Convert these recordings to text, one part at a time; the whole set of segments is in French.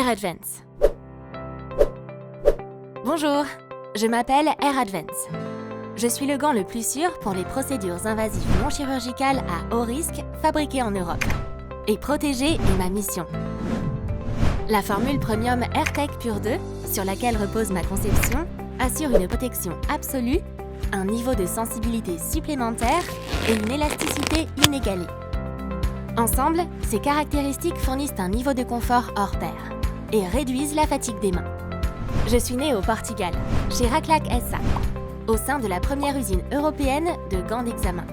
AirAdvance. Bonjour, je m'appelle AirAdvance. Je suis le gant le plus sûr pour les procédures invasives non chirurgicales à haut risque fabriquées en Europe. Et protéger est ma mission. La formule Premium AirTech Pure 2, sur laquelle repose ma conception, assure une protection absolue, un niveau de sensibilité supplémentaire et une élasticité inégalée. Ensemble, ces caractéristiques fournissent un niveau de confort hors pair et réduisent la fatigue des mains. Je suis née au Portugal, chez Raclac SA, au sein de la première usine européenne de gants d'examen.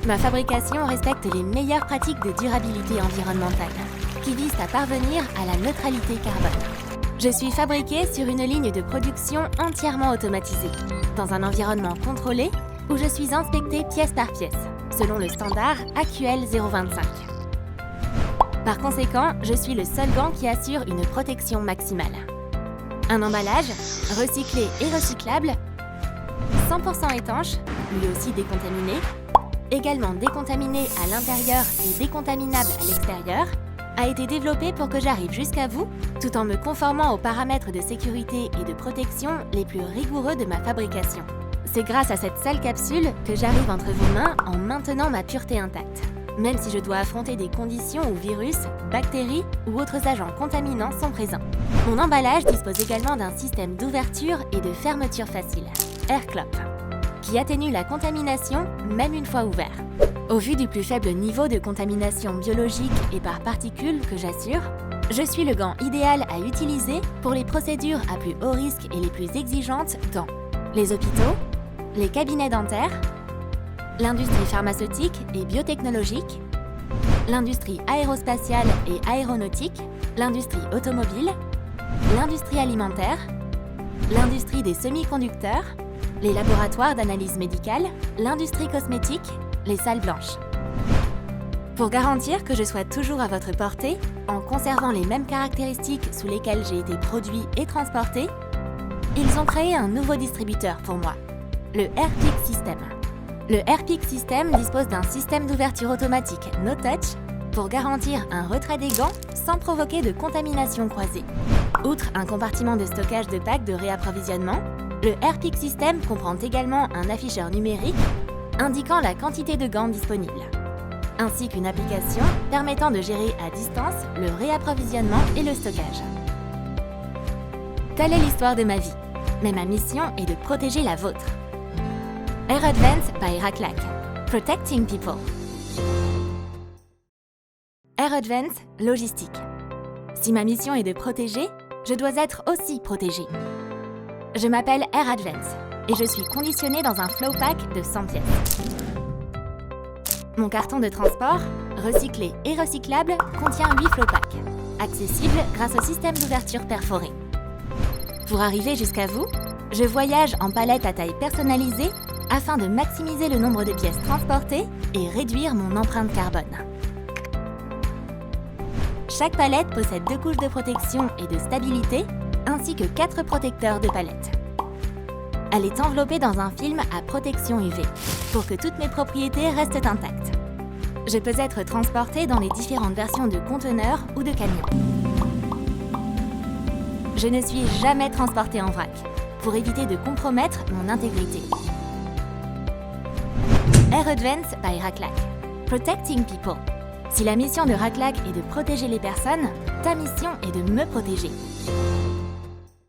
Ma fabrication respecte les meilleures pratiques de durabilité environnementale, qui visent à parvenir à la neutralité carbone. Je suis fabriquée sur une ligne de production entièrement automatisée, dans un environnement contrôlé où je suis inspectée pièce par pièce, selon le standard AQL 025. Par conséquent, je suis le seul gant qui assure une protection maximale. Un emballage, recyclé et recyclable, 100% étanche, lui aussi décontaminé, également décontaminé à l'intérieur et décontaminable à l'extérieur, a été développé pour que j'arrive jusqu'à vous, tout en me conformant aux paramètres de sécurité et de protection les plus rigoureux de ma fabrication. C'est grâce à cette seule capsule que j'arrive entre vos mains en maintenant ma pureté intacte, même si je dois affronter des conditions où virus, bactéries ou autres agents contaminants sont présents. Mon emballage dispose également d'un système d'ouverture et de fermeture facile, AirClop, qui atténue la contamination même une fois ouvert. Au vu du plus faible niveau de contamination biologique et par particules que j'assure, je suis le gant idéal à utiliser pour les procédures à plus haut risque et les plus exigeantes dans les hôpitaux, les cabinets dentaires, l'industrie pharmaceutique et biotechnologique, l'industrie aérospatiale et aéronautique, l'industrie automobile, l'industrie alimentaire, l'industrie des semi-conducteurs, les laboratoires d'analyse médicale, l'industrie cosmétique, les salles blanches. Pour garantir que je sois toujours à votre portée, en conservant les mêmes caractéristiques sous lesquelles j'ai été produit et transporté, ils ont créé un nouveau distributeur pour moi, le AirPick System. Le AirPick System dispose d'un système d'ouverture automatique No Touch pour garantir un retrait des gants sans provoquer de contamination croisée. Outre un compartiment de stockage de packs de réapprovisionnement, le AirPick System comprend également un afficheur numérique indiquant la quantité de gants disponibles, ainsi qu'une application permettant de gérer à distance le réapprovisionnement et le stockage. Telle est l'histoire de ma vie, mais ma mission est de protéger la vôtre. AirAdvance by Raclac, Protecting People. AirAdvance Logistique. Si ma mission est de protéger, je dois être aussi protégée. Je m'appelle AirAdvance et je suis conditionnée dans un flow pack de 100 pièces. Mon carton de transport, recyclé et recyclable, contient 8 flow packs, accessibles grâce au système d'ouverture perforé. Pour arriver jusqu'à vous, je voyage en palette à taille personnalisée afin de maximiser le nombre de pièces transportées et réduire mon empreinte carbone. Chaque palette possède 2 couches de protection et de stabilité, ainsi que 4 protecteurs de palette. Elle est enveloppée dans un film à protection UV, pour que toutes mes propriétés restent intactes. Je peux être transportée dans les différentes versions de conteneurs ou de camions. Je ne suis jamais transportée en vrac, pour éviter de compromettre mon intégrité. AirAdvance by Raclac, Protecting People. Si la mission de Raclac est de protéger les personnes, ta mission est de me protéger.